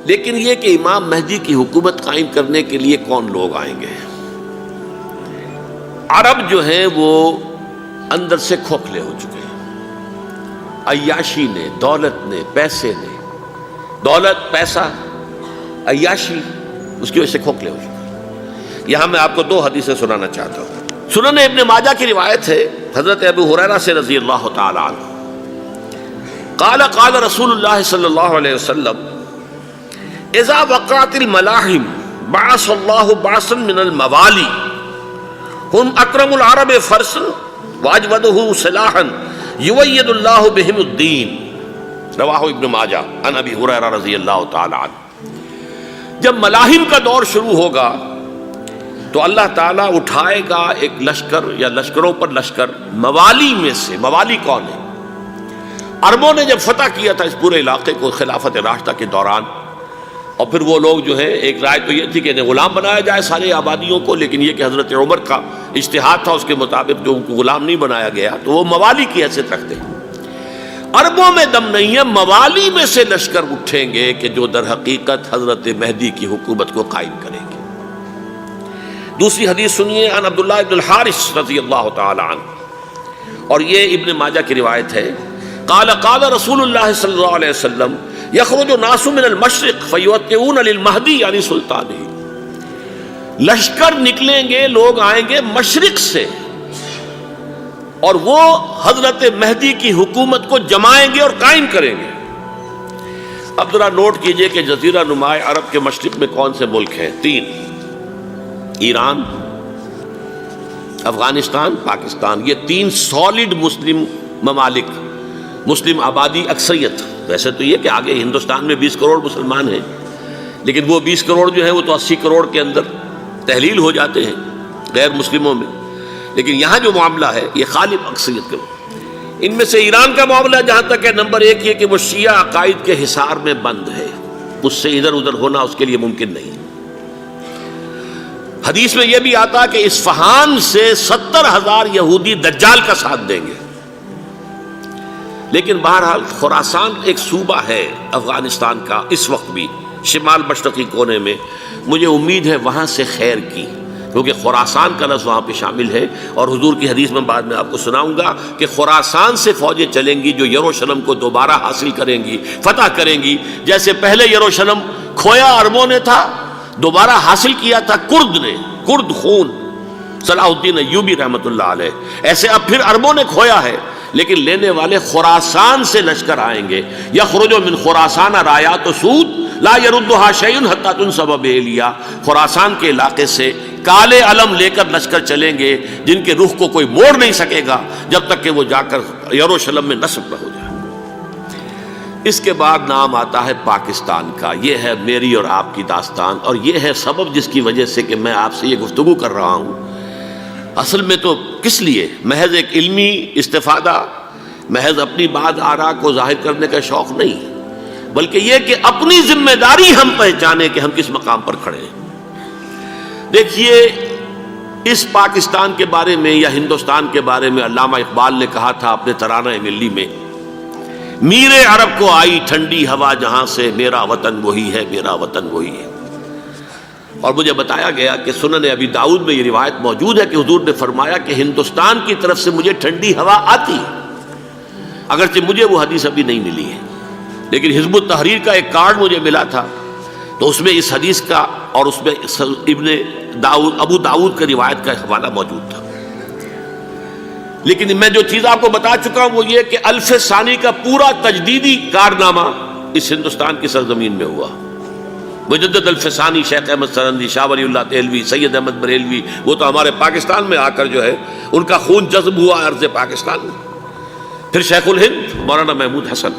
لیکن یہ کہ امام مہدی کی حکومت قائم کرنے کے لیے کون لوگ آئیں گے؟ عرب جو ہیں وہ اندر سے کھوکھلے ہو چکے ہیں، عیاشی نے، دولت نے، پیسے نے، دولت، پیسہ، عیاشی، اس کی وجہ سے کھوکھلے ہو چکے ہیں۔ یہاں میں آپ کو دو حدیثیں سنانا چاہتا ہوں۔ سنن ابن ماجہ کی روایت ہے حضرت ابو ہریرہ سے رضی اللہ تعالی عنہ، قال قال رسول اللہ صلی اللہ علیہ وسلم اذا وقعت الملاحم بعث اللہ بعثا من الموالی ہم اکرم العرب فرسا واجودہ سلاحا یوید اللہ بہم الدین، رواہ ابن ماجہ عن ابی ہریرہ رضی اللہ تعالی عنہ۔ جب ملاحم کا دور شروع ہوگا تو اللہ تعالیٰ اٹھائے گا ایک لشکر یا لشکروں پر لشکر موالی میں سے۔ موالی کون ہے؟ عربوں نے جب فتح کیا تھا اس پورے علاقے کو خلافت راشدہ کے دوران، اور پھر وہ لوگ جو ہے، ایک رائے تو یہ تھی کہ انہیں غلام بنایا جائے سارے آبادیوں کو، لیکن یہ کہ حضرت عمر کا اجتہاد تھا، اس کے مطابق جو ان کو غلام نہیں بنایا گیا تو وہ موالی کی حیثیت رکھتے ہیں۔ عربوں میں دم نہیں ہے، موالی میں سے لشکر اٹھیں گے کہ جو در حقیقت حضرت مہدی کی حکومت کو قائم کریں گے۔ دوسری حدیث سنیے، عن عبداللہ ابن الحارث رضی اللہ تعالی عنہ، اور یہ ابن ماجہ کی روایت ہے، قال قال رسول اللہ صلی اللہ علیہ وسلم یخرج الناس من المشرق فیوطئون للمہدی یعنی سلطانہ، لشکر نکلیں گے، لوگ آئیں گے مشرق سے، اور وہ حضرت مہدی کی حکومت کو جمائیں گے اور قائم کریں گے۔ اب ذرا نوٹ کیجئے کہ جزیرہ نما عرب کے مشرق میں کون سے ملک ہیں؟ تین: ایران، افغانستان، پاکستان۔ یہ تین سالڈ مسلم ممالک، مسلم آبادی اکثریت۔ ویسے تو یہ کہ آگے ہندوستان میں 20 کروڑ مسلمان ہیں، لیکن وہ 20 کروڑ جو ہیں وہ تو 80 کروڑ کے اندر تحلیل ہو جاتے ہیں غیر مسلموں میں، لیکن یہاں جو معاملہ ہے یہ غالب اکثریت کا۔ ان میں سے ایران کا معاملہ جہاں تک ہے، نمبر 1 یہ کہ وہ شیعہ عقائد کے حصار میں بند ہے، اس سے ادھر ادھر ہونا اس کے لیے ممکن نہیں۔ حدیث میں یہ بھی آتا کہ اصفہان سے 70,000 یہودی دجال کا ساتھ دیں گے۔ لیکن بہرحال خراسان ایک صوبہ ہے افغانستان کا اس وقت بھی شمال مشرقی کونے میں، مجھے امید ہے وہاں سے خیر کی، کیونکہ خراسان کا لفظ وہاں پہ شامل ہے، اور حضور کی حدیث میں بعد میں آپ کو سناؤں گا کہ خراسان سے فوجیں چلیں گی جو یروشلم کو دوبارہ حاصل کریں گی، فتح کریں گی۔ جیسے پہلے یروشلم کھویا عربوں نے تھا، دوبارہ حاصل کیا تھا کرد نے، کرد خون صلاح الدین ایوبی رحمۃ اللہ علیہ، ایسے اب پھر عربوں نے کھویا ہے، لیکن لینے والے خراسان سے لشکر آئیں گے۔ یخرج من خراسان رایات سود لا یردھا شیء حتی تنصب بإیلیا، خراسان کے علاقے سے کالے علم لے کر لشکر چلیں گے جن کے رخ کو کوئی موڑ نہیں سکے گا جب تک کہ وہ جا کر یروشلم میں نصب نہ ہو جائے۔ اس کے بعد نام آتا ہے پاکستان کا۔ یہ ہے میری اور آپ کی داستان، اور یہ ہے سبب جس کی وجہ سے کہ میں آپ سے یہ گفتگو کر رہا ہوں۔ اصل میں تو کس لیے؟ محض ایک علمی استفادہ، محض اپنی بات آراء کو ظاہر کرنے کا شوق نہیں، بلکہ یہ کہ اپنی ذمہ داری ہم پہچانیں کہ ہم کس مقام پر کھڑے ہیں۔ دیکھیے، اس پاکستان کے بارے میں یا ہندوستان کے بارے میں علامہ اقبال نے کہا تھا اپنے ترانہ ملی میں، میر عرب کو آئی ٹھنڈی ہوا جہاں سے، میرا وطن وہی ہے، میرا وطن وہی ہے۔ اور مجھے بتایا گیا کہ سنن ابی داؤد میں یہ روایت موجود ہے کہ حضور نے فرمایا کہ ہندوستان کی طرف سے مجھے ٹھنڈی ہوا آتی ہے، اگرچہ مجھے وہ حدیث ابھی نہیں ملی ہے، لیکن حزب التحریر کا ایک کارڈ مجھے ملا تھا، تو اس میں اس حدیث کا اور اس میں ابو داؤد کا روایت کا حوالہ موجود تھا۔ لیکن میں جو چیز آپ کو بتا چکا ہوں وہ یہ کہ الف ثانی کا پورا تجدیدی کارنامہ اس ہندوستان کی سرزمین میں ہوا۔ مجدد الف ثانی شیخ احمد سرندی، شاہ ولی اللہ دہلوی، سید احمد بریلوی، وہ تو ہمارے پاکستان میں آ کر جو ہے ان کا خون جذب ہوا ارض پاکستان میں۔ پھر شیخ الہند مولانا محمود حسن۔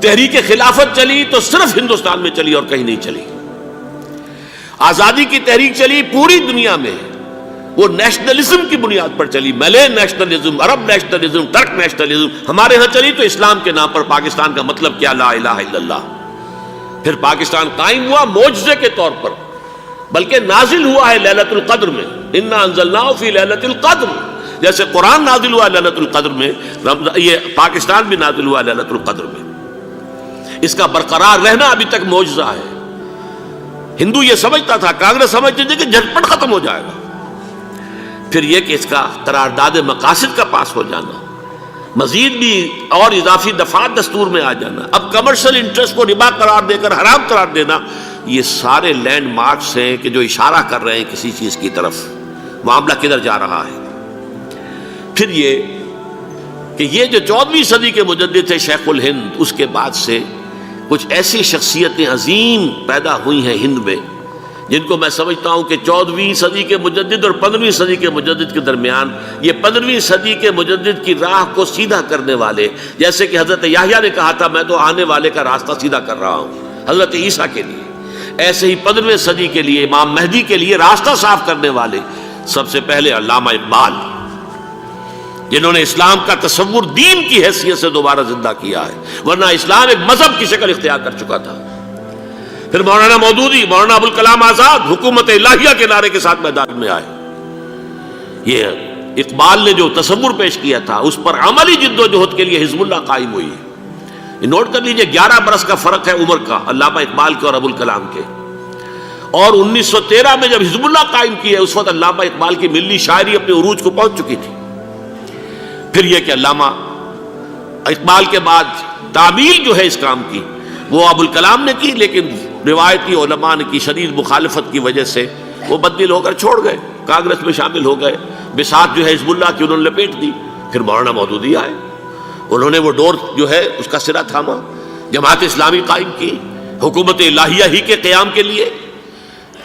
تحریک خلافت چلی تو صرف ہندوستان میں چلی اور کہیں نہیں چلی۔ آزادی کی تحریک چلی پوری دنیا میں، وہ نیشنلزم کی بنیاد پر چلی، ملے نیشنلزم، عرب نیشنلزم، ترک نیشنلزم۔ ہمارے ہاں چلی تو اسلام کے نام پر پاکستان کا مطلب کیا؟ لا الہ الا اللہ۔ پھر پاکستان قائم ہوا معجزے کے طور پر، بلکہ نازل ہوا ہے لیلۃ القدر میں، انا انزلناہ فی لیلۃ القدر، جیسے قرآن نازل ہوا لیلۃ القدر میں، یہ پاکستان بھی نازل ہوا لیلۃ القدر میں۔ اس کا برقرار رہنا ابھی تک معجزہ ہے۔ ہندو یہ سمجھتا تھا، کانگریس سمجھتی تھی کہ جھٹپٹ ختم ہو جائے گا۔ پھر یہ کہ اس کا قرارداد مقاصد کا پاس ہو جانا، مزید بھی اور اضافی دفعات دستور میں آ جانا، اب کمرشل انٹرسٹ کو ربا قرار دے کر حرام قرار دینا، یہ سارے لینڈ مارکس ہیں کہ جو اشارہ کر رہے ہیں کسی چیز کی طرف، معاملہ کدھر جا رہا ہے۔ پھر یہ کہ یہ جو 14ویں صدی کے مجدد تھے شیخ الہند، اس کے بعد سے کچھ ایسی شخصیتیں عظیم پیدا ہوئی ہیں ہند میں، جن کو میں سمجھتا ہوں کہ 14ویں صدی کے مجدد اور 15ویں صدی کے مجدد کے درمیان یہ 15ویں صدی کے مجدد کی راہ کو سیدھا کرنے والے، جیسے کہ حضرت یحییٰ نے کہا تھا میں تو آنے والے کا راستہ سیدھا کر رہا ہوں حضرت عیسیٰ کے لیے، ایسے ہی 15ویں صدی کے لیے امام مہدی کے لیے راستہ صاف کرنے والے سب سے پہلے علامہ اقبال، جنہوں نے اسلام کا تصور دین کی حیثیت سے دوبارہ زندہ کیا ہے، ورنہ اسلام ایک مذہب کی شکل اختیار کر چکا تھا۔ پھر مولانا مودودی، مولانا ابوالکلام آزاد حکومت الہیہ کے نعرے کے ساتھ میدان میں آئے۔ یہ اقبال نے جو تصور پیش کیا تھا اس پر عملی جد و جہد کے لیے حزب اللہ قائم ہوئی ہے۔ نوٹ کر لیجئے 11 برس کا فرق ہے عمر کا علامہ اقبال کے اور ابوالکلام کے، اور 1913 میں جب حزب اللہ قائم کی ہے اس وقت علامہ اقبال کی ملی شاعری اپنے عروج کو پہنچ چکی تھی۔ پھر یہ کہ علامہ اقبال کے بعد تعمیل جو ہے اس کام کی وہ ابوالکلام نے کی، لیکن روایتی علماء نے کی شدید مخالفت کی وجہ سے وہ بددل ہو کر چھوڑ گئے، کانگریس میں شامل ہو گئے، بساط جو ہے حزب اللہ کی انہوں نے لپیٹ دی۔ پھر مولانا مودودی آئے، انہوں نے وہ ڈور جو ہے اس کا سرا تھاما، جماعت اسلامی قائم کی حکومت الہیہ ہی کے قیام کے لیے،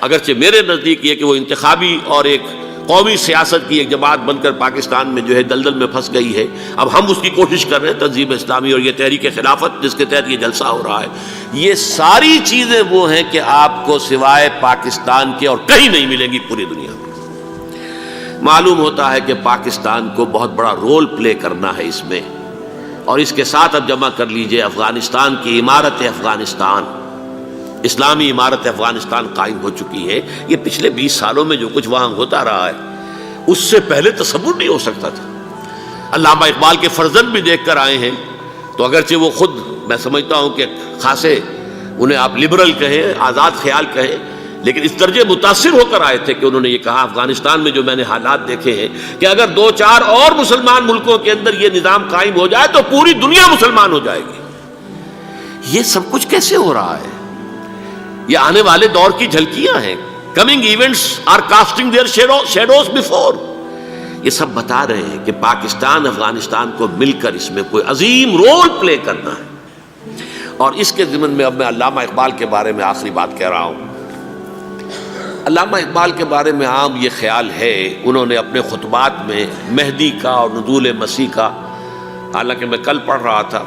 اگرچہ میرے نزدیک یہ کہ وہ انتخابی اور ایک قومی سیاست کی ایک جماعت بن کر پاکستان میں جو ہے دلدل میں پھنس گئی ہے۔ اب ہم اس کی کوشش کر رہے ہیں، تنظیم اسلامی اور یہ تحریک خلافت جس کے تحت یہ جلسہ ہو رہا ہے، یہ ساری چیزیں وہ ہیں کہ آپ کو سوائے پاکستان کے اور کہیں نہیں ملیں گی پوری دنیا میں۔ معلوم ہوتا ہے کہ پاکستان کو بہت بڑا رول پلے کرنا ہے اس میں، اور اس کے ساتھ اب جمع کر لیجئے افغانستان کی عمارت افغانستان، اسلامی عمارت افغانستان قائم ہو چکی ہے۔ یہ پچھلے 20 سالوں میں جو کچھ وہاں ہوتا رہا ہے اس سے پہلے تصور نہیں ہو سکتا تھا۔ علامہ اقبال کے فرزند بھی دیکھ کر آئے ہیں، تو اگرچہ وہ خود میں سمجھتا ہوں کہ خاصے انہیں آپ لبرل کہیں، آزاد خیال کہیں، لیکن اس درجے متاثر ہو کر آئے تھے کہ انہوں نے یہ کہا افغانستان میں جو میں نے حالات دیکھے ہیں کہ اگر 2-4 اور مسلمان ملکوں کے اندر یہ نظام قائم ہو جائے تو پوری دنیا مسلمان ہو جائے گی۔ یہ سب کچھ کیسے ہو رہا ہے؟ یہ آنے والے دور کی جھلکیاں ہیں۔ Coming events are casting their shadows before. یہ سب بتا رہے ہیں کہ پاکستان افغانستان کو مل کر اس میں کوئی عظیم رول پلے کرنا ہے، اور اس کے ضمن میں اب میں علامہ اقبال کے بارے میں آخری بات کہہ رہا ہوں۔ علامہ اقبال کے بارے میں عام یہ خیال ہے، انہوں نے اپنے خطبات میں مہدی کا اور نزول مسیح کا، حالانکہ میں کل پڑھ رہا تھا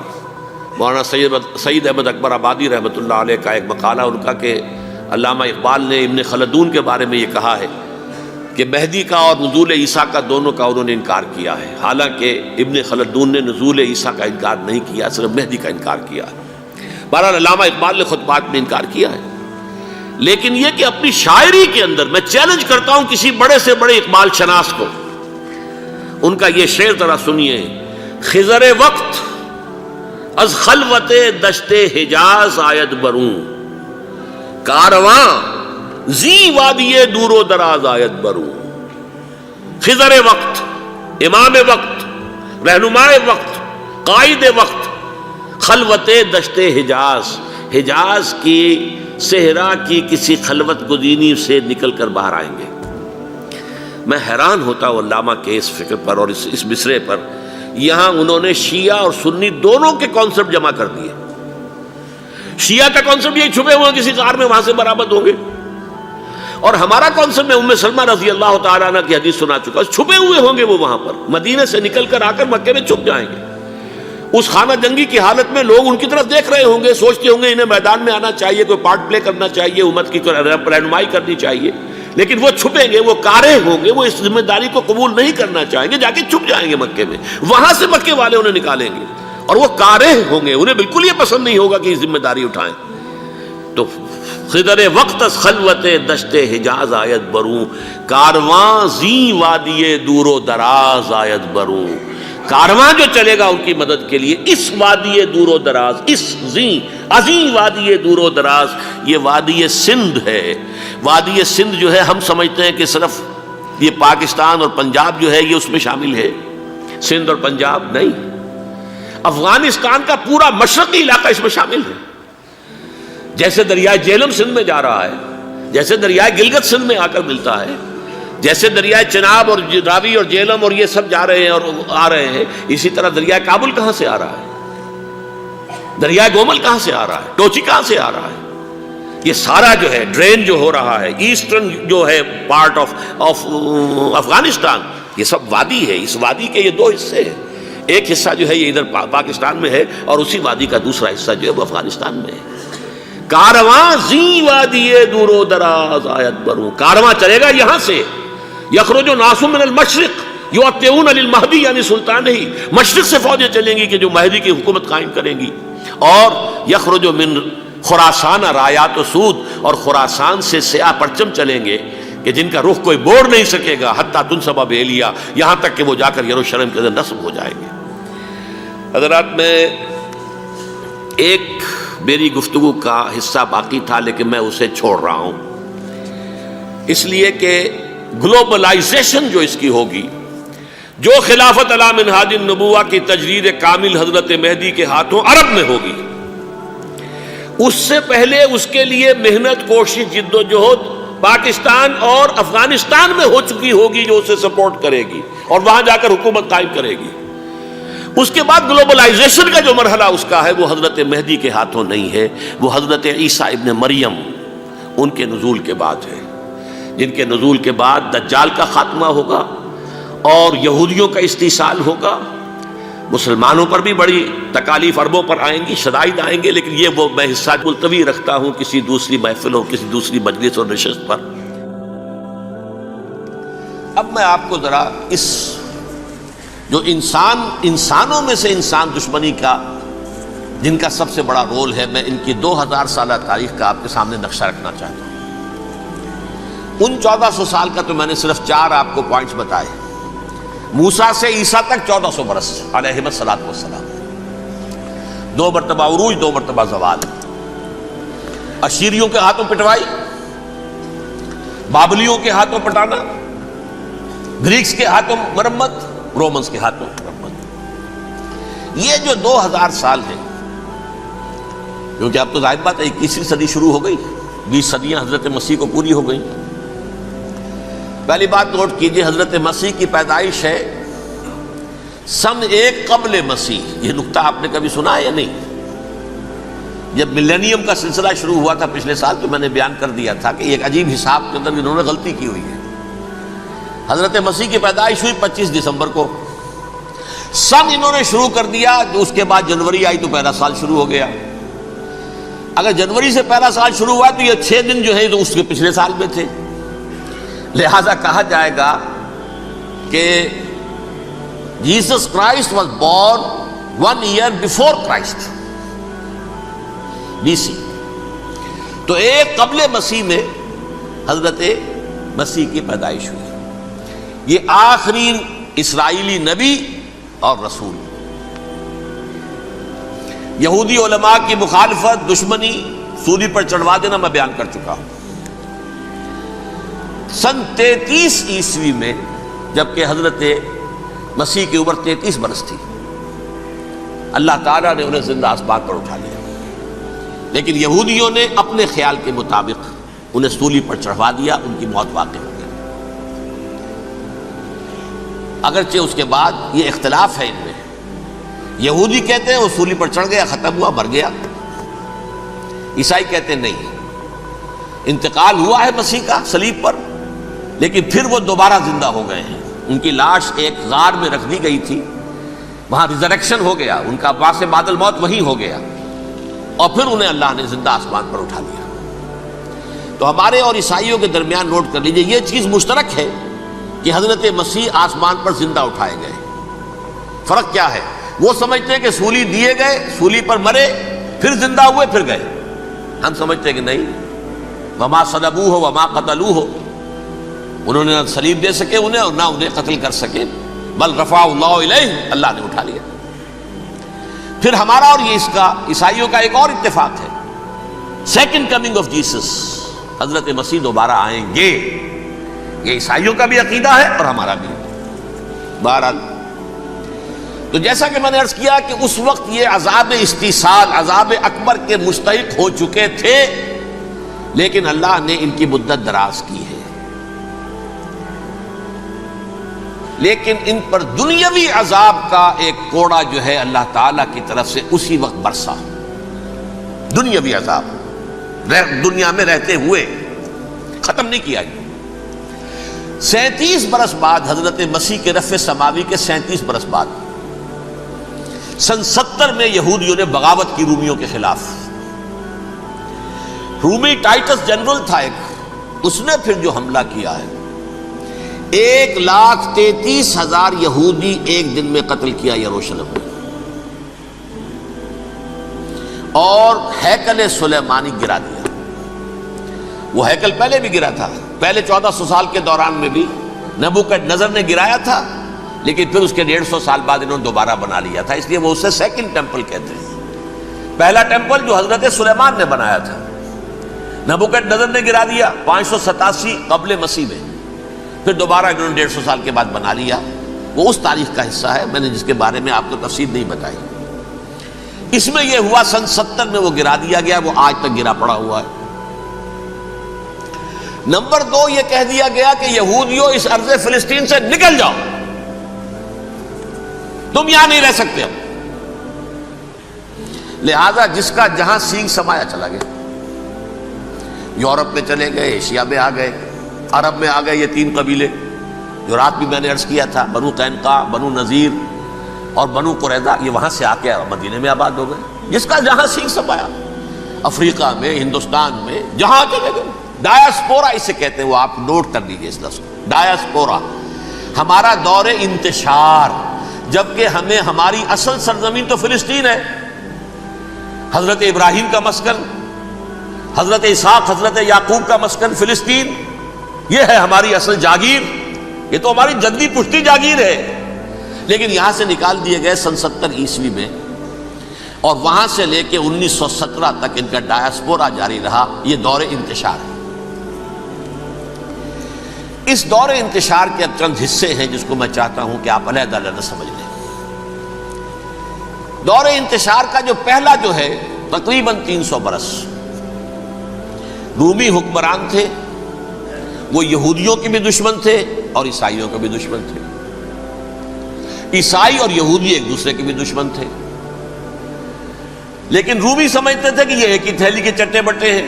مولانا سید احمد اکبر آبادی رحمۃ اللہ علیہ کا ایک مقالہ ان کا کہ علامہ اقبال نے ابن خلدون کے بارے میں یہ کہا ہے کہ مہدی کا اور نزول عیسیٰ کا دونوں کا انہوں نے انکار کیا ہے، حالانکہ ابن خلدون نے نزول عیسیٰ کا انکار نہیں کیا، صرف مہدی کا انکار کیا ہے۔ بہرحال علامہ اقبال نے خطبات میں انکار کیا ہے، لیکن یہ کہ اپنی شاعری کے اندر میں چیلنج کرتا ہوں کسی بڑے سے بڑے اقبال شناس کو، ان کا یہ شعر ذرا سنیے: خضر وقت از خلوت دشت حجاز آید بروں، کارواں زی وادی دور و دراز آید بروں۔ خضر وقت، امام وقت، رہنمائے وقت، قائد وقت، خلوت دشت حجاز، حجاز کی صحرا کی کسی خلوت گزینی سے نکل کر باہر آئیں گے۔ میں حیران ہوتا ہوں علامہ کے اس فکر پر اور اس مصرے پر۔ یہاں انہوں نے شیعہ اور سنی دونوں کے کانسیپٹ جمع کر دیے۔ شیعہ کا کانسیپٹ یہ چھپے ہوئے کسی غار میں وہاں سے برآمد ہوں گے، اور ہمارا کانسیپٹ میں ام سلمہ رضی اللہ تعالیٰ عنہ کی حدیث سنا چکا، چھپے ہوئے ہوں گے وہ وہاں پر، مدینے سے نکل کر آ کر مکے میں چھپ جائیں گے۔ اس خانہ جنگی کی حالت میں لوگ ان کی طرف دیکھ رہے ہوں گے، سوچتے ہوں گے انہیں میدان میں آنا چاہیے، کوئی پارٹ پلے کرنا چاہیے، امت کی رہنمائی کرنی چاہیے، لیکن وہ چھپیں گے، وہ کارے ہوں گے، وہ اس ذمہ داری کو قبول نہیں کرنا چاہیں گے، جا کے چھپ جائیں گے مکے میں، وہاں سے مکے والے انہیں نکالیں گے، اور وہ کارے ہوں گے، انہیں بالکل یہ پسند نہیں ہوگا کہ یہ ذمہ داری اٹھائیں۔ تو خضر وقت از خلوت دشت حجاز آیت بروں، کارواں زی وادی دور و دراز آیت بروں۔ کارواں جو چلے گا ان کی مدد کے لیے اس وادی دور و دراز، اس عظیم وادی دور و دراز، یہ وادی سندھ ہے۔ وادی سندھ جو ہے ہم سمجھتے ہیں کہ صرف یہ پاکستان اور پنجاب جو ہے یہ اس میں شامل ہے، سندھ اور پنجاب نہیں، افغانستان کا پورا مشرقی علاقہ اس میں شامل ہے۔ جیسے دریائے جہلم سندھ میں جا رہا ہے، جیسے دریائے گلگت سندھ میں آ کر ملتا ہے، جیسے دریائے چناب اور راوی اور جہلم اور یہ سب جا رہے ہیں اور آ رہے ہیں، اسی طرح دریائے کابل کہاں سے آ رہا ہے، دریائے گومل کہاں سے آ رہا ہے، ٹوچی کہاں سے آ رہا ہے، یہ سارا جو ہے ڈرین جو ہو رہا ہے، ایسٹرن جو ہے پارٹ آف افغانستان، یہ سب وادی ہے۔ اس وادی کے یہ دو حصے ہیں، ایک حصہ جو ہے یہ ادھر پاکستان میں ہے اور اسی وادی کا دوسرا حصہ جو ہے وہ افغانستان میں ہے۔ کارواں زی وادی دور و دراز آیت بروں، کارواں چلے گا یہاں سے، یخرج ناس من المشرق یؤتون للمہدی یعنی سلطان ہی، مشرق سے فوجیں چلیں گی کہ جو مہدی کی حکومت قائم کریں گی، اور یخرج من خراسان رایات و سود، اور خراسان سے سیاہ پرچم چلیں گے کہ جن کا رخ کوئی موڑ نہیں سکے گا، حتیٰ تنصب بیلیا، یہاں تک کہ وہ جا کر یروشلم کے اندر نصب ہو جائیں گے۔ حضرات، میں ایک میری گفتگو کا حصہ باقی تھا لیکن میں اسے چھوڑ رہا ہوں، اس لیے کہ گلوبلائزیشن جو اس کی ہوگی، جو خلافت علی منہاج النبوہ کی تجدید کامل حضرت مہدی کے ہاتھوں عرب میں ہوگی، اس سے پہلے اس کے لیے محنت، کوشش، جد و جہد پاکستان اور افغانستان میں ہو چکی ہوگی جو اسے سپورٹ کرے گی اور وہاں جا کر حکومت قائم کرے گی۔ اس کے بعد گلوبلائزیشن کا جو مرحلہ اس کا ہے وہ حضرت مہدی کے ہاتھوں نہیں ہے، وہ حضرت عیسیٰ ابن مریم ان کے نزول کے بعد ہے، جن کے نزول کے بعد دجال کا خاتمہ ہوگا اور یہودیوں کا استحصال ہوگا، مسلمانوں پر بھی بڑی تکالیف عربوں پر آئیں گی، شدائد آئیں گے، لیکن یہ وہ میں حصہ ملتوی رکھتا ہوں کسی دوسری محفل اور کسی دوسری مجلس اور نشست پر۔ اب میں آپ کو ذرا اس جو انسانوں میں سے انسان دشمنی کا جن کا سب سے بڑا رول ہے، میں ان کی 2000 سالہ تاریخ کا آپ کے سامنے نقشہ رکھنا چاہتا ہوں۔ ان 1400 سال کا تو میں نے صرف 4 آپ کو پوائنٹس بتائے، موسیٰ سے عیسیٰ تک 1400 برس علیہ الصلوۃ والسلام، 2 مرتبہ عروج، 2 مرتبہ زوال، اشیریوں کے ہاتھوں پٹوائی، بابلیوں کے ہاتھوں پٹانا، گریکس کے ہاتھوں مرمت، رومنز کے ہاتھوں مرمت۔ یہ جو 2000 سال ہے، کیونکہ اب تو ظاہر بات ہے 21ویں صدی شروع ہو گئی، 20 صدیاں حضرت مسیح کو پوری ہو گئی۔ پہلی بات نوٹ کیجئے، حضرت مسیح کی پیدائش ہے سن 1 قبل مسیح۔ یہ نقطہ آپ نے کبھی سنا ہے یا نہیں؟ جب ملینیم کا سلسلہ شروع ہوا تھا پچھلے سال تو میں نے بیان کر دیا تھا کہ ایک عجیب حساب کے اندر انہوں نے غلطی کی ہوئی ہے۔ حضرت مسیح کی پیدائش ہوئی 25 دسمبر کو، سن انہوں نے شروع کر دیا، اس کے بعد جنوری آئی تو پہلا سال شروع ہو گیا۔ اگر جنوری سے پہلا سال شروع ہوا تو یہ 6 دن جو ہے تو اس کے پچھلے سال میں تھے، لہذا کہا جائے گا کہ Jesus Christ was born 1 year before Christ, BC۔ تو 1 قبل مسیح میں حضرت مسیح کی پیدائش ہوئی۔ یہ آخری اسرائیلی نبی اور رسول، یہودی علماء کی مخالفت، دشمنی، سولی پر چڑھوا دینا میں بیان کر چکا ہوں۔ سن 33 عیسوی میں جبکہ حضرت مسیح کی عمر 33 برس تھی، اللہ تعالیٰ نے انہیں زندہ آسمان پر اٹھا لیا، لیکن یہودیوں نے اپنے خیال کے مطابق انہیں سولی پر چڑھوا دیا، ان کی موت واقع ہو گئی۔ اگرچہ اس کے بعد یہ اختلاف ہے ان میں، یہودی کہتے ہیں وہ سولی پر چڑھ گیا، ختم ہوا، مر گیا، عیسائی کہتے ہیں نہیں، انتقال ہوا ہے مسیح کا صلیب پر، لیکن پھر وہ دوبارہ زندہ ہو گئے ہیں۔ ان کی لاش ایک غار میں رکھ دی گئی تھی، وہاں ریزریکشن ہو گیا، ان کا باعث بعد الموت وہی ہو گیا، اور پھر انہیں اللہ نے زندہ آسمان پر اٹھا لیا۔ تو ہمارے اور عیسائیوں کے درمیان نوٹ کر لیجئے، یہ چیز مشترک ہے کہ حضرت مسیح آسمان پر زندہ اٹھائے گئے۔ فرق کیا ہے؟ وہ سمجھتے ہیں کہ سولی دیے گئے، سولی پر مرے، پھر زندہ ہوئے، پھر گئے۔ ہم سمجھتے ہیں کہ نہیں، وما صلبوہ وما قتلوہ، انہوں نے نہ صلیب دے سکے انہیں اور نہ انہیں قتل کر سکے، بل رفع اللہ الیہ، اللہ نے اٹھا لیا۔ پھر ہمارا اور یہ اس کا عیسائیوں کا ایک اور اتفاق ہے، سیکنڈ کمنگ آف جیسس، حضرت مسیح دوبارہ آئیں گے، یہ عیسائیوں کا بھی عقیدہ ہے اور ہمارا بھی۔ بہرحال تو جیسا کہ میں نے عرض کیا کہ اس وقت یہ عذاب استیصال، عذاب اکبر کے مستحق ہو چکے تھے، لیکن اللہ نے ان کی مدت دراز کی ہے، لیکن ان پر دنیاوی عذاب کا ایک کوڑا جو ہے اللہ تعالیٰ کی طرف سے اسی وقت برسا۔ دنیاوی عذاب دنیا میں رہتے ہوئے ختم نہیں کیا گیا۔ 37 برس بعد، حضرت مسیح کے رفع سماوی کے 37 برس بعد، سن 70 میں یہودیوں نے بغاوت کی رومیوں کے خلاف۔ رومی ٹائٹس جنرل تھا ایک، اس نے پھر جو حملہ کیا ہے، 1,33,000 یہودی ایک دن میں قتل کیا یروشلم میں، اور ہیکل سلیمانی گرا دیا۔ وہ ہیکل پہلے بھی گرا تھا، پہلے 1400 سال کے دوران میں بھی نبوکڈنضر نے گرایا تھا، لیکن پھر اس کے 150 سال بعد انہوں نے دوبارہ بنا لیا تھا، اس لیے وہ اسے سیکنڈ ٹیمپل کہتے ہیں۔ پہلا ٹیمپل جو حضرت سلیمان نے بنایا تھا، نبوکڈنضر نے گرا دیا 587 قبل مسیح میں، پھر دوبارہ انہوں نے 150 سال کے بعد بنا لیا۔ وہ اس تاریخ کا حصہ ہے، میں نے جس کے بارے میں آپ کو تفصیل نہیں بتائی۔ اس میں یہ ہوا سن 70 میں وہ گرا دیا گیا، وہ آج تک گرا پڑا ہوا ہے۔ نمبر 2، یہ کہہ دیا گیا کہ یہودیوں اس ارض فلسطین سے نکل جاؤ، تم یہاں نہیں رہ سکتے اب۔ لہذا جس کا جہاں سینگ سمایا چلا گیا، یورپ میں چلے گئے، ایشیا میں آ گئے، عرب میں آ گئے، یہ 3 قبیلے جو رات بھی میں نے عرض کیا تھا، بنو قینقاع، بنو نذیر اور بنو قریظہ، یہ وہاں سے آ کے مدینے میں آباد ہو گئے۔ جس کا جہاں سینگ سمایا، افریقہ میں، ہندوستان میں، جہاں چلے گئے۔ ڈایاسپورا اسے کہتے ہیں، وہ آپ نوٹ کر لیجیے اس لفظ کو، ڈایاسپورا، ہمارا دور انتشار، جبکہ ہمیں ہماری اصل سرزمین تو فلسطین ہے، حضرت ابراہیم کا مسکن، حضرت اسحاق، حضرت یعقوب کا مسکن فلسطین، یہ ہے ہماری اصل جاگیر، یہ تو ہماری جدی پشتی جاگیر ہے، لیکن یہاں سے نکال دیے گئے سن 70 عیسوی میں، اور وہاں سے لے کے 1917 تک ان کا ڈایاسپورا جاری رہا۔ یہ دور انتشار ہے۔ اس دور انتشار کے اب چند حصے ہیں جس کو میں چاہتا ہوں کہ آپ علیحدہ علیحدہ سمجھ لیں۔ دور انتشار کا جو پہلا جو ہے، تقریباً 300 برس رومی حکمران تھے، وہ یہودیوں کے بھی دشمن تھے اور عیسائیوں کے بھی دشمن تھے۔ عیسائی اور یہودی ایک دوسرے کے بھی دشمن تھے، لیکن رومی سمجھتے تھے کہ یہ ایک ہی تھیلی کے چٹے بٹے ہیں۔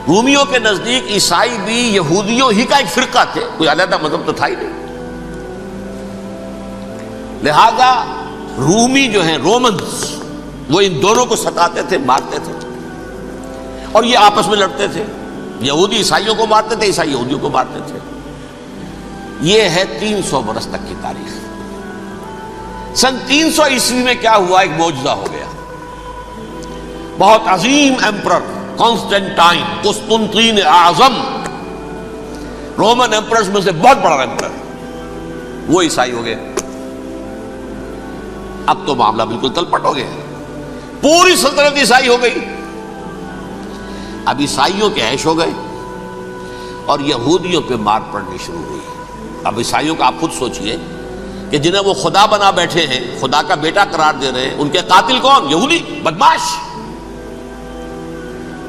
رومیوں کے نزدیک عیسائی بھی یہودیوں ہی کا ایک فرقہ تھے، کوئی علیحدہ مذہب تو تھا ہی نہیں۔ لہذا رومی جو ہیں، رومنز، وہ ان دونوں کو ستاتے تھے، مارتے تھے، اور یہ آپس میں لڑتے تھے۔ یہودی عیسائیوں کو مارتے تھے، عیسائی یہودیوں کو مارتے تھے۔ یہ ہے 300 برس تک کی تاریخ۔ سن 300 عیسوی میں کیا ہوا؟ ایک معجزہ ہو گیا۔ بہت عظیم ایمپرر کانسٹنٹائن، قسطنطین اعظم، رومن ایمپررز میں سے بہت بڑا ایمپرر، وہ عیسائی ہو گئے۔ اب تو معاملہ بالکل تلپٹ ہو گیا، پوری سلطنت عیسائی ہو گئی۔ اب عیسائیوں کے عیش ہو گئے اور یہودیوں پہ مار پڑنی شروع ہوئی۔ اب عیسائیوں کا آپ خود سوچئے کہ جنہیں وہ خدا بنا بیٹھے ہیں، خدا کا بیٹا قرار دے رہے ہیں، ان کے قاتل کون؟ یہودی، بدماش۔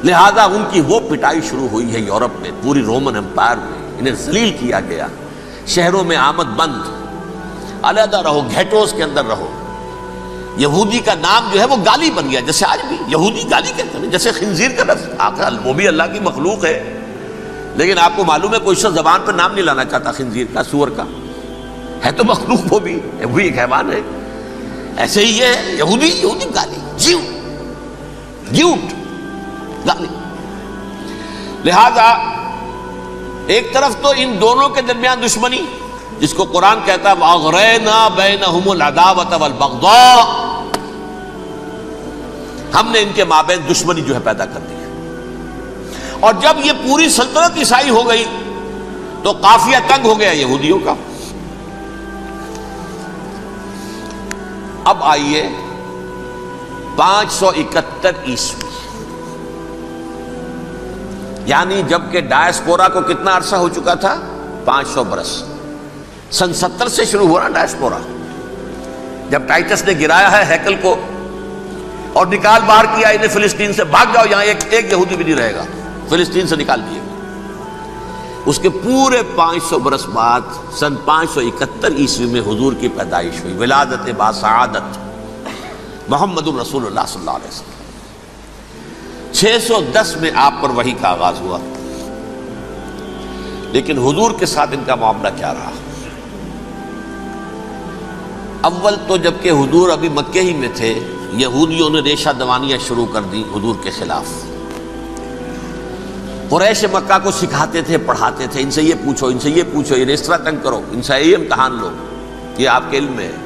لہذا ان کی وہ پٹائی شروع ہوئی ہے یورپ میں، پوری رومن امپائر میں، انہیں ذلیل کیا گیا، شہروں میں آمد بند، علیحدہ رہو، گھیٹوز کے اندر رہو۔ یہودی کا نام جو ہے وہ گالی بن گیا، جیسے آج بھی یہودی گالی کہتے ہیں، جیسے خنزیر کا لفظ، وہ بھی اللہ کی مخلوق ہے، لیکن آپ کو معلوم ہے کوئی شخص زبان پہ نام نہیں لانا چاہتا خنزیر کا، سور کا، ہے تو مخلوق وہ بھی ایک حیوان ہے۔ ایسے ہی یہ ہے یہودی، یہودی گالی، جیوٹ گالی۔ لہذا ایک طرف تو ان دونوں کے درمیان دشمنی، جس کو قرآن کہتا ہے وَأَغْرَيْنَا بَيْنَهُمُ الْعَدَاوَةَ وَالْبَغْضَاءَ، ہم نے ان کے مابین دشمنی جو ہے پیدا کر دی ہے۔ اور جب یہ پوری سلطنت عیسائی ہو گئی تو قافیہ تنگ ہو گیا یہودیوں کا، اب آئیے 571 عیسوی، یعنی جبکہ ڈائسپورا کو کتنا عرصہ ہو چکا تھا؟ 500 برس۔ سن 70 سے شروع ہوا نا ڈائسپورا، جب ٹائٹس نے گرایا ہے ہیکل کو اور نکال باہر کیا انہیں فلسطین سے، بھاگ جاؤ یہاں ایک یہودی بھی نہیں رہے گا، فلسطین سے نکال دیے گئے۔ اس کے پورے 500 برس بعد سن 571 عیسوی میں حضور کی پیدائش ہوئی، ولادت باسعادت محمد الرسول اللہ صلی اللہ علیہ وسلم۔ 610 میں آپ پر وحی کا آغاز ہوا، لیکن حضور کے ساتھ ان کا معاملہ کیا رہا؟ اول تو جبکہ حضور ابھی مکے ہی میں تھے، یہودیوں نے ریشہ دوانیاں شروع کر دی حضور کے خلاف۔ قریش مکہ کو سکھاتے تھے، پڑھاتے تھے، ان سے یہ پوچھو، ان سے یہ پوچھو، یہ اس طرح تنگ کرو، ان سے یہ امتحان لو، یہ آپ کے علم میں ہے۔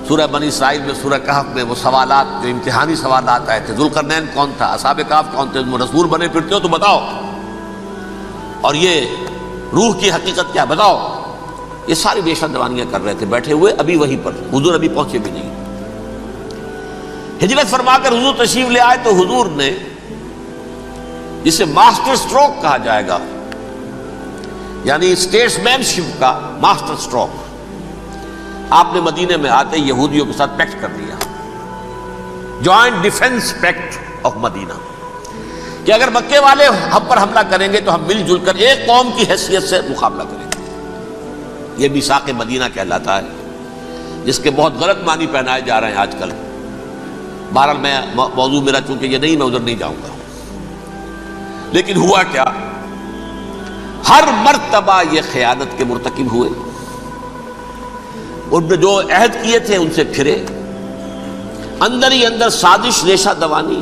سورہ بنی اسرائیل میں، سورہ کہف میں وہ سوالات، جو امتحانی سوالات آئے تھے، ذوالقرنین کون تھا، اصحاب کہف کون تھے، تم رسول بنے پھرتے ہو تو بتاؤ، اور یہ روح کی حقیقت کیا بتاؤ، یہ ساری ریشہ دوانیاں کر رہے تھے بیٹھے ہوئے ابھی وہیں پر، حضور ابھی پہنچے بھی نہیں۔ ہجرت فرما کر حضور تشریف لے آئے تو حضور نے، جسے ماسٹر سٹروک کہا جائے گا، یعنی اسٹیٹس مین شپ کا ماسٹر سٹروک، آپ نے مدینے میں آتے یہودیوں کے ساتھ پیکٹ کر دیا، جوائنٹ ڈیفنس پیکٹ آف مدینہ، کہ اگر مکے والے ہم پر حملہ کریں گے تو ہم مل جل کر ایک قوم کی حیثیت سے مقابلہ کریں گے۔ یہ میثاق مدینہ کہلاتا ہے، جس کے بہت غلط معنی پہنائے جا رہے ہیں آج کل۔ بہرحال میں موضوع میرا چونکہ یہ نہیں، میں ادھر نہیں جاؤں گا، لیکن ہوا کیا؟ ہر مرتبہ یہ خیانت کے مرتکب ہوئے، ان نے جو عہد کیے تھے ان سے پھرے، اندر ہی اندر سازش، ریشہ دوانی،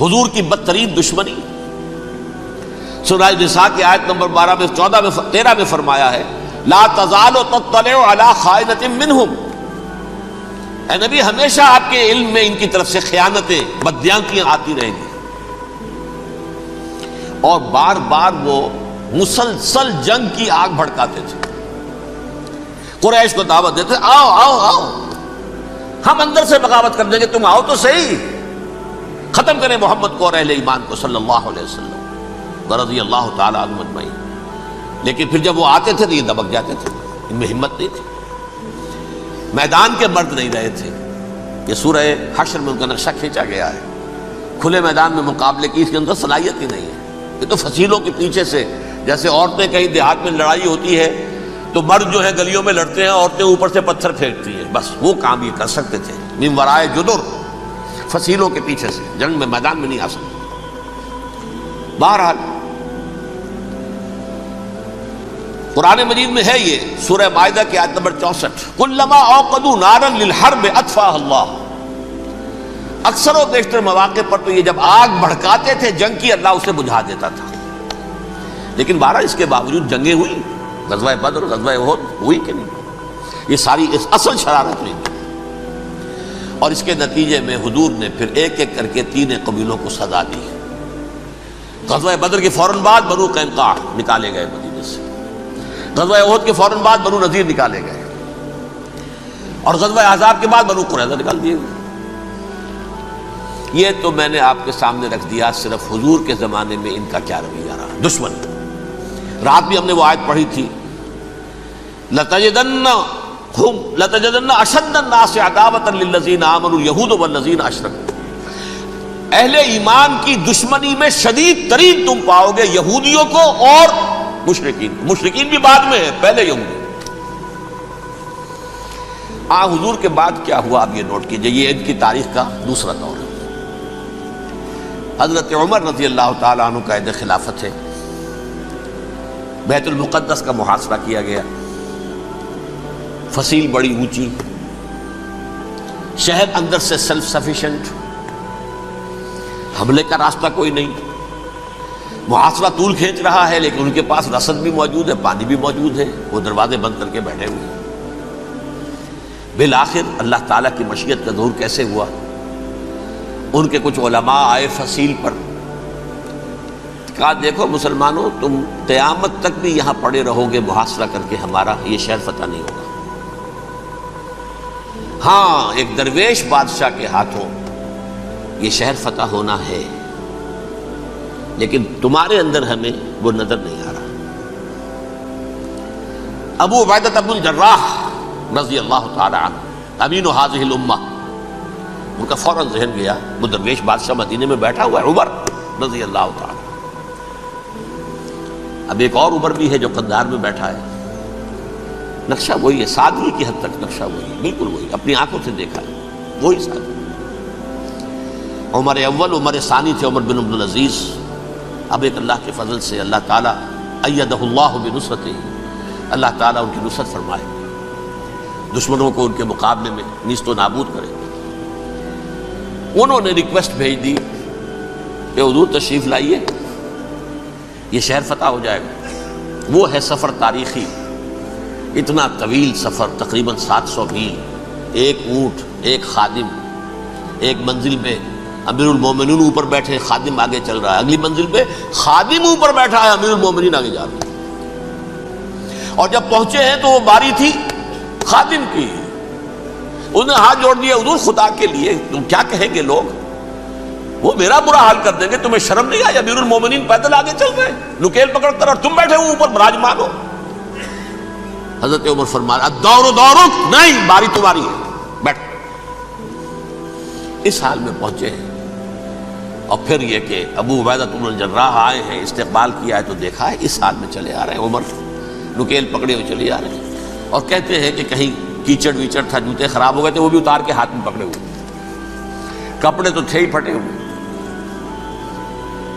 حضور کی بدترین دشمنی۔ سورہ نساء کی آیت نمبر 12 میں 13 میں فرمایا ہے، لا تزال تطلع علی خائنۃ منہم، اے نبی ہمیشہ آپ کے علم میں ان کی طرف سے خیانتیں، بددیانتیاں آتی رہیں گی، اور بار بار وہ مسلسل جنگ کی آگ بھڑکاتے تھے، قریش کو دعوت دیتے، آؤ آؤ آؤ ہم اندر سے بغاوت کر دیں گے، تم آؤ تو صحیح، ختم کریں محمد کو اور اہل ایمان کو صلی اللہ علیہ وسلم رضی اللہ تعالی عنہم اجمعین۔ لیکن پھر جب وہ آتے تھے تو یہ دبک جاتے تھے، ان میں ہمت نہیں تھی، میدان کے مرد نہیں رہے تھے۔ یہ سورہ حشر میں ان کا نقشہ کھینچا گیا ہے، کھلے میدان میں مقابلے کی اس کے اندر صلاحیت ہی نہیں ہے، یہ تو فصیلوں کے پیچھے سے، جیسے عورتیں کہیں دیہات میں لڑائی ہوتی ہے تو مرد جو ہے گلیوں میں لڑتے ہیں، عورتیں اوپر سے پتھر پھینکتی ہیں، بس وہ کام یہ کر سکتے تھے، من ورائے جدر، فصیلوں کے پیچھے سے، جنگ میں میدان میں نہیں آ سکتے۔ بہرحال قرآن مجید میں ہے یہ، سورہ مائدہ کی آیت نمبر 64، کلما اوقدوا نارا للحرب اطفاها اللہ، اکثر و بیشتر مواقع پر تو یہ جب آگ بھڑکاتے تھے جنگ کی، اللہ اسے بجھا دیتا تھا۔ لیکن بہرحال اس کے باوجود جنگیں ہوئی، غزوہ بدر، غزوہ احد ہوئی کہ نہیں؟ یہ ساری اصل شرارت ہوئی، اور اس کے نتیجے میں حضور نے پھر ایک ایک کر کے 3 قبیلوں کو سزا دی۔ غزوہ بدر کے فوراً بعد بنو قینقاع نکالے گئے مدینے سے، غزوہ احد کے فوراً بعد بنو نذیر نکالے گئے، اور غزوہ احزاب کے بعد بنو قریظہ نکال دیے گئے۔ یہ تو میں نے آپ کے سامنے رکھ دیا صرف حضور کے زمانے میں ان کا کیا رویہ رہا، دشمن۔ رات بھی ہم نے وہ آیت پڑھی تھی، لَتَجِدَنَّ أَشَدَّ النَّاسِ عَدَاوَةً لِلَّذِينَ آمَنُوا الْيَهُودُ وَالَّذِينَ أَشْرَكُوا، اہل ایمان کی دشمنی میں شدید ترین تم پاؤ گے یہودیوں کو اور مشرکین، مشرکین بھی بعد میں ہے، پہلے یہودی۔ حضور کے بعد کیا ہوا اب یہ نوٹ کیجئے، یہ ان کی تاریخ کا دوسرا دور ہے۔ حضرت عمر رضی اللہ تعالیٰ عنہ کا عہد خلافت ہے، بیت المقدس کا محاصرہ کیا گیا، فصیل بڑی اونچی، شہر اندر سے سیلف سفیشینٹ، حملے کا راستہ کوئی نہیں، محاصرہ طول کھینچ رہا ہے، لیکن ان کے پاس رسد بھی موجود ہے، پانی بھی موجود ہے، وہ دروازے بند کر کے بیٹھے ہوئے ہیں۔ بالآخر اللہ تعالیٰ کی مشیت کا ظہور کیسے ہوا؟ ان کے کچھ علماء آئے فصیل پر، کہا دیکھو مسلمانوں، تم قیامت تک بھی یہاں پڑے رہو گے محاصرہ کر کے، ہمارا یہ شہر فتح نہیں ہوگا۔ ہاں ایک درویش بادشاہ کے ہاتھوں یہ شہر فتح ہونا ہے، لیکن تمہارے اندر ہمیں وہ نظر نہیں آ رہا۔ ابو عبیدہ بن الجراح رضی اللہ تعالی عنہ امین هذه الامہ، ان کا فوراً ذہن گیا وہ درویش بادشاہ مدینے میں بیٹھا ہوا ہے عمر رضی اللہ تعالی۔ اب ایک اور عمر بھی ہے جو قندھار میں بیٹھا ہے، نقشہ وہی ہے، سادگی کی حد تک نقشہ وہی، بالکل وہی، اپنی آنکھوں سے دیکھا ہے وہی سادگی۔ عمر اول عمر ثانی تھے عمر بن عبد العزیز۔ اب ایک اللہ کے فضل سے اللہ تعالیٰ ایدہ اللہ بنصرتہ، اللہ تعالیٰ ان کی نصرت فرمائے، دشمنوں کو ان کے مقابلے میں نیست و نابود کرے۔ انہوں نے ریکویسٹ بھیج دی کہ حضور تشریف لائیے، یہ شہر فتح ہو جائے گا۔ وہ ہے سفر تاریخی، اتنا طویل سفر، تقریباً 700 میل، ایک اونٹ، ایک خادم، ایک منزل پہ امیر المومنین اوپر بیٹھے، خادم آگے چل رہا ہے، اگلی منزل پہ خادم اوپر بیٹھا ہے، امیر المومنین آگے جا رہے ہیں۔ اور جب پہنچے ہیں تو وہ باری تھی خادم کی، انہوں نے ہاتھ جوڑ دیا، حضور خدا کے لیے تم کیا کہیں گے لوگ، وہ میرا برا حال کر دیں گے، تمہیں شرم نہیں آئی؟ امیر المومنین پیدل آگے چل رہے ہیں نکیل پکڑ کر، اور تم بیٹھے ہو اوپر براجمان ہو۔ حضرت عمر فرمایا الدور دورک، نہیں باری تمہاری ہے، بیٹھ۔ اس حال میں پہنچے ہیں، اور پھر یہ کہ ابو عبیدہ بن الجراح آئے ہیں، استقبال کیا ہے تو دیکھا ہے اس حال میں چلے آ رہے ہیں، عمر نکیل پکڑے ہوئے چلے آ رہے ہیں، اور کہتے ہیں کہ کہیں کیچڑ ویچڑ تھا، جوتے خراب ہو گئے تھے، وہ بھی اتار کے ہاتھ میں پکڑے ہوئے، کپڑے تو تھے ہی پھٹے ہوئے۔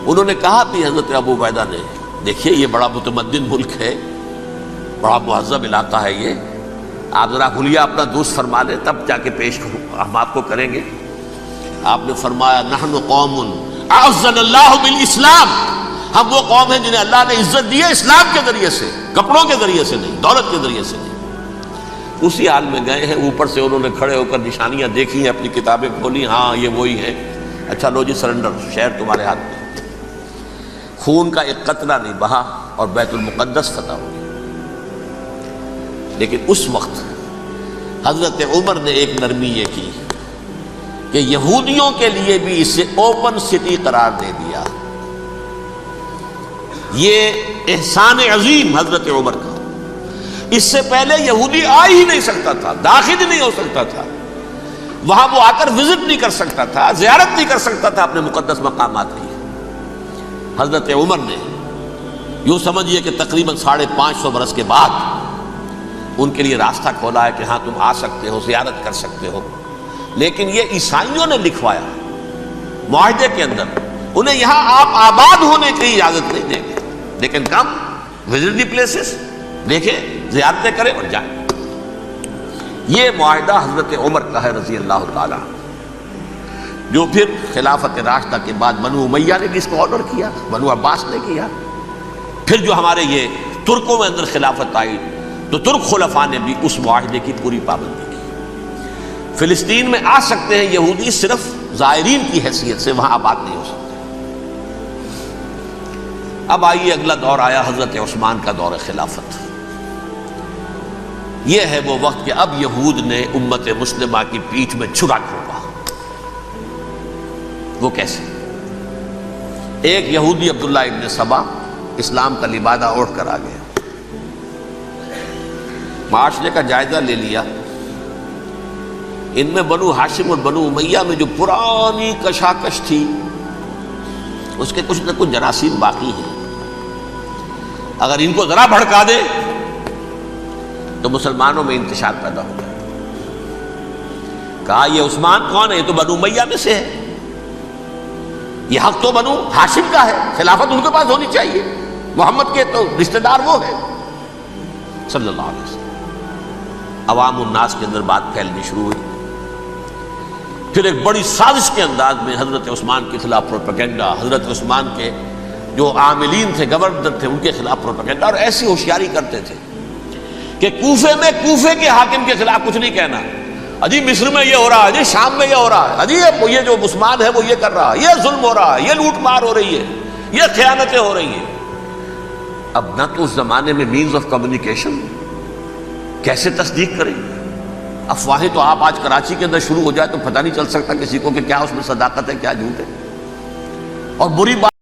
انہوں نے کہا بھی حضرت ابو عبیدہ نے، دیکھیے یہ بڑا متمدن ملک ہے، بڑا مہذب علاقہ ہے یہ، آپ ذرا حلیہ اپنا دوست فرما لیں تب جا کے پیش ہم آپ کو کریں گے۔ آپ نے فرمایا نحن قوم اعزنا اللہ بالاسلام، ہم وہ قوم ہیں جنہیں اللہ نے عزت دی ہے اسلام کے ذریعے سے، کپڑوں کے ذریعے سے نہیں، دولت کے ذریعے سے نہیں۔ اسی حال میں گئے ہیں، اوپر سے انہوں نے کھڑے ہو کر نشانیاں دیکھی ہیں، اپنی کتابیں کھولی، ہاں یہ وہی ہے، اچھا لو جی سرنڈر، شہر تمہارے ہاتھ میں۔ خون کا ایک قطرہ نہیں بہا اور بیت المقدس فتح ہو گیا۔ لیکن اس وقت حضرت عمر نے ایک نرمی یہ کی کہ یہودیوں کے لیے بھی اسے اوپن سٹی قرار دے دیا۔ یہ احسان عظیم حضرت عمر کا، اس سے پہلے یہودی آ ہی نہیں سکتا تھا، داخل ہی نہیں ہو سکتا تھا، وہاں وہ آ کر وزٹ نہیں کر سکتا تھا، زیارت نہیں کر سکتا تھا اپنے مقدس مقامات کی۔ حضرت عمر نے یوں سمجھیے کہ تقریباً 550 برس کے بعد ان کے لیے راستہ کھولا ہے کہ ہاں تم آ سکتے ہو، زیارت کر سکتے ہو۔ لیکن یہ عیسائیوں نے لکھوایا معاہدے کے اندر، انہیں یہاں آپ آباد ہونے کی اجازت نہیں دیں گے، لیکن کم وزٹ دی پلیسز، دیکھیں زیارتیں کریں اور جائیں۔ یہ معاہدہ حضرت عمر کا ہے رضی اللہ تعالیٰ، جو پھر خلافت راشدہ کے بعد بنو امیہ نے بھی اس کو آنر کیا، بنو عباس نے کیا، پھر جو ہمارے یہ ترکوں میں اندر خلافت آئی تو ترک خلفاء نے بھی اس معاہدے کی پوری پابندی کی۔ فلسطین میں آ سکتے ہیں یہودی صرف زائرین کی حیثیت سے، وہاں آباد نہیں ہو سکتے۔ اب آئیے اگلا دور آیا حضرت عثمان کا دور خلافت۔ یہ ہے وہ وقت کہ اب یہود نے امت مسلمہ کی پیٹھ میں چھرا کھولا۔ وہ کیسے؟ ایک یہودی عبداللہ ابن سبا اسلام کا لبادہ اوڑھ کر آ گیا، معاشرے کا جائزہ لے لیا، ان میں بنو ہاشم اور بنو امیہ میں جو پرانی کشاکش تھی اس کے کچھ نہ کچھ جراثیم باقی ہیں، اگر ان کو ذرا بھڑکا دے تو مسلمانوں میں انتشار پیدا ہو جائے۔ کہا یہ عثمان کون ہے؟ یہ تو بنو امیہ میں سے ہے، یہ حق تو بنو ہاشم کا ہے، خلافت ان کے پاس ہونی چاہیے، محمد کے تو رشتہ دار وہ ہے صلی اللہ علیہ وسلم۔ عوام الناس کے اندر بات پھیلنی شروع ہوئی، پھر ایک بڑی سازش کے انداز میں حضرت عثمان کے خلاف پروپیگنڈا، حضرت عثمان کے جو عاملین تھے، گورنر تھے، ان کے خلاف پروپیگنڈا، اور ایسی ہوشیاری کرتے تھے کہ کوفے میں کوفے کے حاکم کے خلاف کچھ نہیں کہنا، اجی مصر میں یہ ہو رہا ہے، اجی شام میں یہ ہو رہا ہے، اجی یہ جو عثمان ہے وہ یہ کر رہا ہے، یہ ظلم ہو رہا ہے، یہ لوٹ مار ہو رہی ہے، یہ خیانتیں ہو رہی ہیں۔ اب نہ تو اس زمانے میں مینز آف کمیونیکیشن، کیسے تصدیق کریں؟ افواہیں تو آپ آج کراچی کے اندر شروع ہو جائے تو پتہ نہیں چل سکتا کسی کو کہ کیا اس میں صداقت ہے کیا جھوٹ ہے. اور بری بات